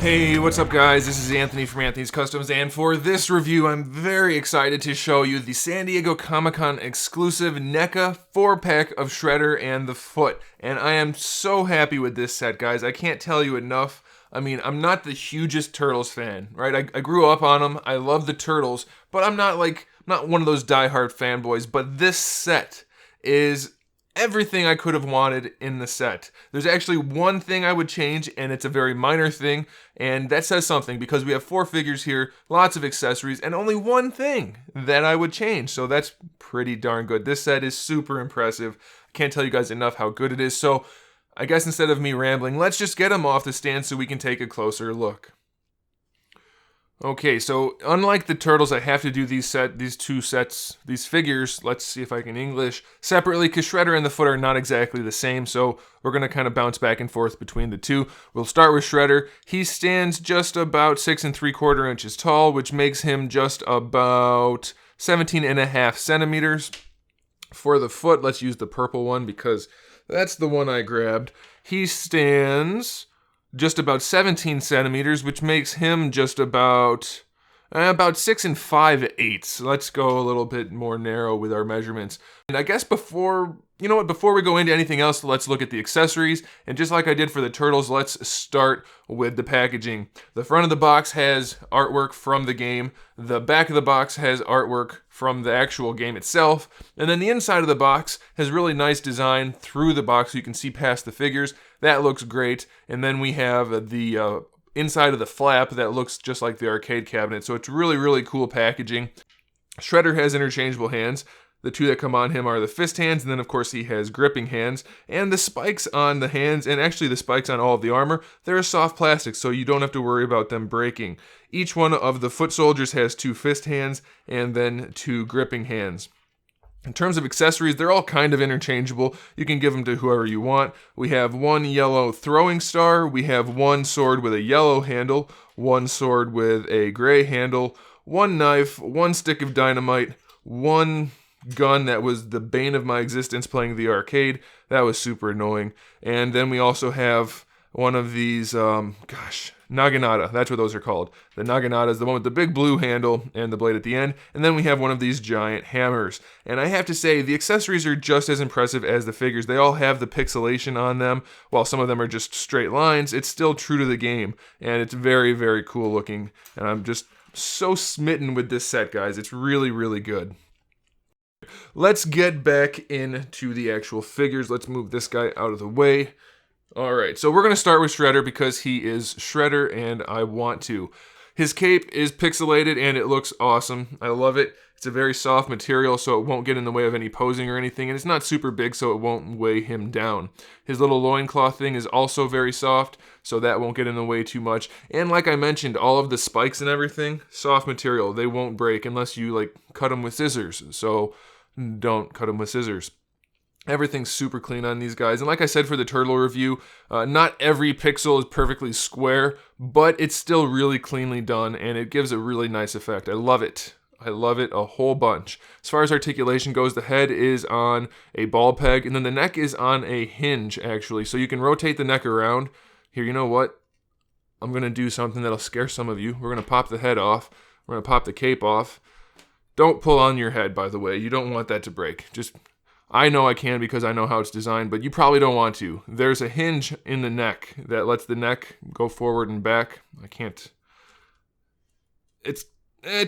Hey, what's up guys? This is Anthony from AnthonysCustoms, and for this review, I'm very excited to show you the San Diego Comic-Con exclusive NECA 4-pack of Shredder and the Foot. And I am so happy with this set, guys. I can't tell you enough. I mean, I'm not the hugest Turtles fan, right? I grew up on them. I love the Turtles, but I'm not one of those diehard fanboys. But this set is everything I could have wanted in the set. There's actually one thing I would change, and it's a very minor thing, and that says something because we have 4 figures here, lots of accessories, and only one thing that I would change. So that's pretty darn good. This set is super impressive. I can't tell you guys enough how good it is. So I guess instead of me rambling, let's just get them off the stand so we can take a closer look. Okay, so unlike the Turtles, I have to do these figures, let's see if I can English, separately, because Shredder and the Foot are not exactly the same, so we're going to kind of bounce back and forth between the two. We'll start with Shredder. He stands just about 6 3/4 inches tall, which makes him just about 17.5 centimeters. For the Foot, let's use the purple one because that's the one I grabbed. He stands just about 17 centimeters, which makes him just about 6 5/8. Let's go a little bit more narrow with our measurements. And I guess before we go into anything else, let's look at the accessories. And just like I did for the Turtles, let's start with the packaging. The front of the box has artwork from the game. The back of the box has artwork from the actual game itself. And then the inside of the box has really nice design through the box so you can see past the figures. That looks great. And then we have the inside of the flap that looks just like the arcade cabinet. So it's really, really cool packaging. Shredder has interchangeable hands. The two that come on him are the fist hands, and then of course he has gripping hands. And the spikes on the hands, and actually the spikes on all of the armor, they're a soft plastic, so you don't have to worry about them breaking. Each one of the foot soldiers has 2 fist hands, and then 2 gripping hands. In terms of accessories, they're all kind of interchangeable. You can give them to whoever you want. We have 1 yellow throwing star, we have 1 sword with a yellow handle, 1 sword with a gray handle, 1 knife, 1 stick of dynamite, 1 gun that was the bane of my existence playing the arcade. That was super annoying. And then we also have one of these, Naginata. That's what those are called. The Naginata is the one with the big blue handle and the blade at the end. And then we have one of these giant hammers. And I have to say, the accessories are just as impressive as the figures. They all have the pixelation on them. While some of them are just straight lines, it's still true to the game. And it's very, very cool looking. And I'm just so smitten with this set, guys. It's really, really good. Let's get back into the actual figures. Let's move this guy out of the way. Alright, so we're going to start with Shredder because he is Shredder and I want to. His cape is pixelated and it looks awesome. I love it. It's a very soft material so it won't get in the way of any posing or anything, and it's not super big so it won't weigh him down. His little loincloth thing is also very soft so that won't get in the way too much. And like I mentioned, all of the spikes and everything, soft material. They won't break unless you cut them with scissors. So don't cut them with scissors. Everything's super clean on these guys. And like I said for the Turtle review, not every pixel is perfectly square, but it's still really cleanly done, and it gives a really nice effect. I love it. I love it a whole bunch. As far as articulation goes, the head is on a ball peg, and then the neck is on a hinge, actually. So you can rotate the neck around. Here, you know what? I'm going to do something that'll scare some of you. We're going to pop the head off. We're going to pop the cape off. Don't pull on your head, by the way. You don't want that to break. I know I can because I know how it's designed, but you probably don't want to. There's a hinge in the neck that lets the neck go forward and back. I can't. It's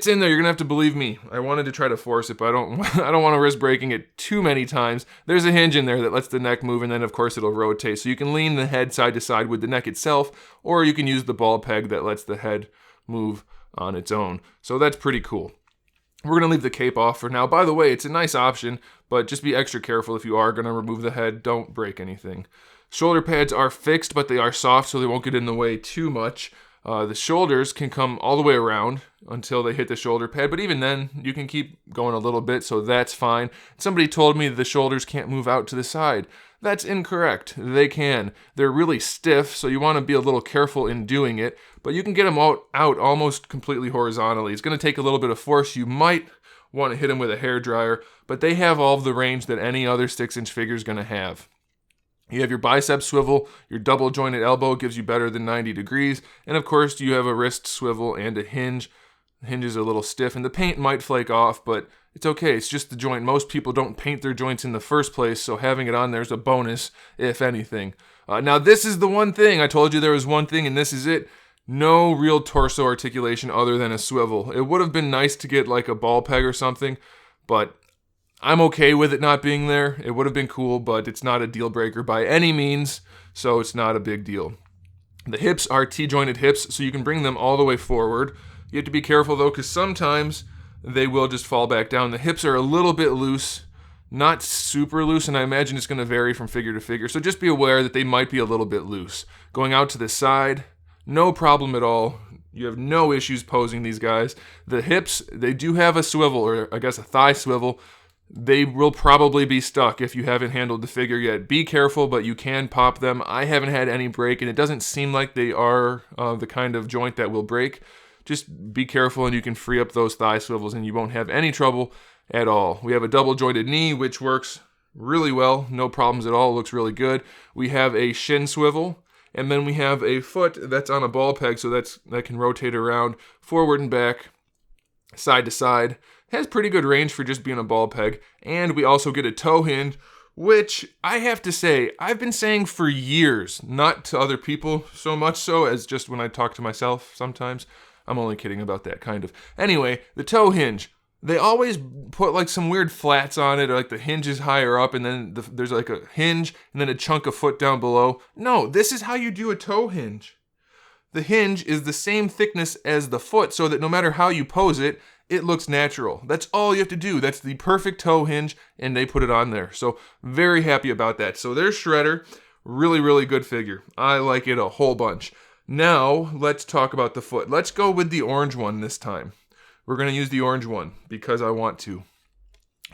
in there. You're gonna have to believe me. I wanted to try to force it, but I don't want to risk breaking it too many times. There's a hinge in there that lets the neck move, and then of course it'll rotate. So you can lean the head side to side with the neck itself, or you can use the ball peg that lets the head move on its own. So that's pretty cool. We're going to leave the cape off for now. By the way, it's a nice option, but just be extra careful if you are going to remove the head. Don't break anything. Shoulder pads are fixed, but they are soft, so they won't get in the way too much. The shoulders can come all the way around until they hit the shoulder pad, but even then, you can keep going a little bit, so that's fine. Somebody told me the shoulders can't move out to the side. That's incorrect. They can. They're really stiff, so you want to be a little careful in doing it, but you can get them out almost completely horizontally. It's going to take a little bit of force. You might want to hit them with a hairdryer, but they have all of the range that any other 6-inch figure is going to have. You have your bicep swivel, your double jointed elbow gives you better than 90 degrees, and of course you have a wrist swivel and a hinge. The hinge is a little stiff and the paint might flake off, but it's okay, it's just the joint. Most people don't paint their joints in the first place, so having it on there is a bonus, if anything. Now this is the one thing, I told you there was one thing and this is it. No real torso articulation other than a swivel. It would have been nice to get like a ball peg or something, but I'm okay with it not being there. It would have been cool, but it's not a deal breaker by any means, so it's not a big deal. The hips are T-jointed hips, so you can bring them all the way forward. You have to be careful though, because sometimes they will just fall back down. The hips are a little bit loose, not super loose, and I imagine it's going to vary from figure to figure, so just be aware that they might be a little bit loose. Going out to the side, no problem at all. You have no issues posing these guys. The hips, they do have a swivel, or I guess a thigh swivel. They will probably be stuck if you haven't handled the figure yet. Be careful, but you can pop them. I haven't had any break, and it doesn't seem like they are the kind of joint that will break. Just be careful, and you can free up those thigh swivels, and you won't have any trouble at all. We have a double jointed knee, which works really well. No problems at all. Looks really good. We have a shin swivel. And then we have a foot that's on a ball peg, so that can rotate around forward and back, side to side. It has pretty good range for just being a ball peg. And we also get a toe hinge, which I have to say, I've been saying for years, not to other people so much so as just when I talk to myself sometimes. I'm only kidding about that, kind of. Anyway, the toe hinge. They always put like some weird flats on it, or like the hinge is higher up and then there's like a hinge and then a chunk of foot down below. No, this is how you do a toe hinge. The hinge is the same thickness as the foot so that no matter how you pose it, it looks natural. That's all you have to do. That's the perfect toe hinge and they put it on there. So very happy about that. So there's Shredder. Really, really good figure. I like it a whole bunch. Now let's talk about the foot. Let's go with the orange one this time. We're going to use the orange one because I want to.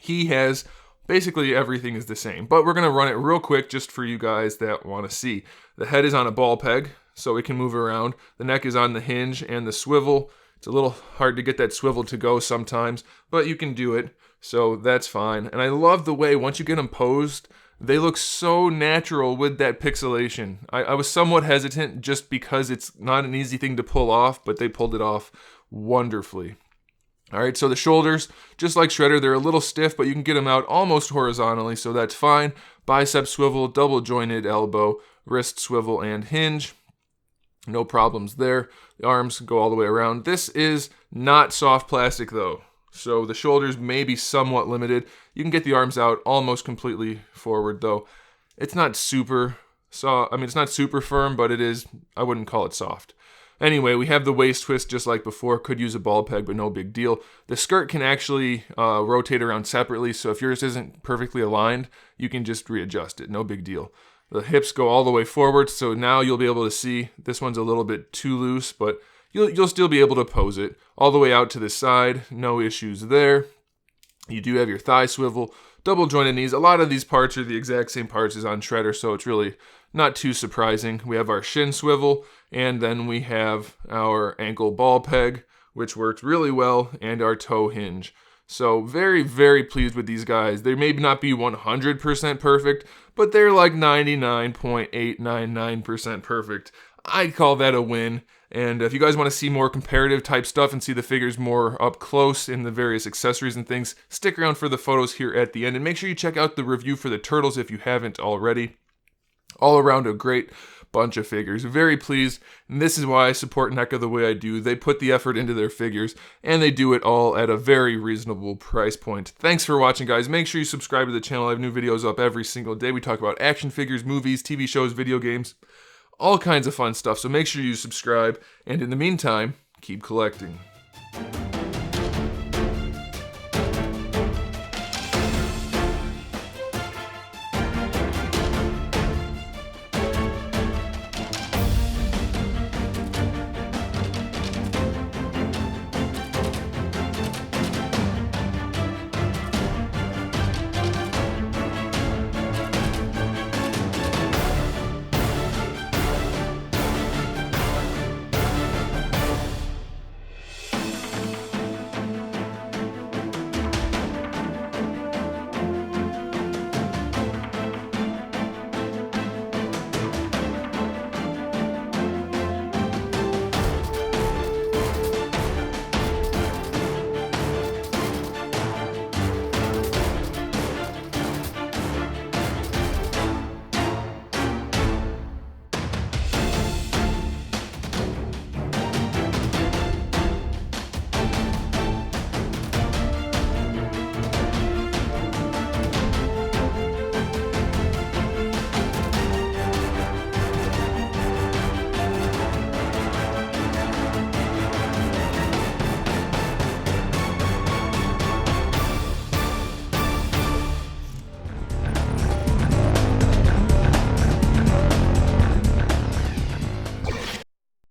He has basically everything is the same, but we're going to run it real quick just for you guys that want to see. The head is on a ball peg, so it can move around. The neck is on the hinge and the swivel. It's a little hard to get that swivel to go sometimes, but you can do it, so that's fine. And I love the way, once you get them posed, they look so natural with that pixelation. I was somewhat hesitant just because it's not an easy thing to pull off, but they pulled it off wonderfully. All right, so the shoulders, just like Shredder, they're a little stiff, but you can get them out almost horizontally, so that's fine. Bicep swivel, double jointed elbow, wrist swivel, and hinge. No problems there. The arms go all the way around. This is not soft plastic though, so the shoulders may be somewhat limited. You can get the arms out almost completely forward though. It's not super soft. I mean, it's not super firm, but it is, I wouldn't call it soft. Anyway, we have the waist twist just like before. Could use a ball peg, but no big deal. The skirt can actually rotate around separately, so if yours isn't perfectly aligned, you can just readjust it. No big deal. The hips go all the way forward, so now you'll be able to see this one's a little bit too loose, but you'll still be able to pose it. All the way out to the side, no issues there. You do have your thigh swivel, double jointed knees. A lot of these parts are the exact same parts as on Shredder, so it's really not too surprising. We have our shin swivel, and then we have our ankle ball peg, which works really well, and our toe hinge. So very, very pleased with these guys. They may not be 100% perfect, but they're like 99.899% perfect. I'd call that a win. And if you guys want to see more comparative type stuff and see the figures more up close in the various accessories and things, stick around for the photos here at the end. And make sure you check out the review for the turtles if you haven't already. All around a great bunch of figures. Very pleased, and this is why I support NECA the way I do. They put the effort into their figures, and they do it all at a very reasonable price point. Thanks for watching, guys. Make sure you subscribe to the channel. I have new videos up every single day. We talk about action figures, movies, TV shows, video games, all kinds of fun stuff, so make sure you subscribe, and in the meantime, keep collecting.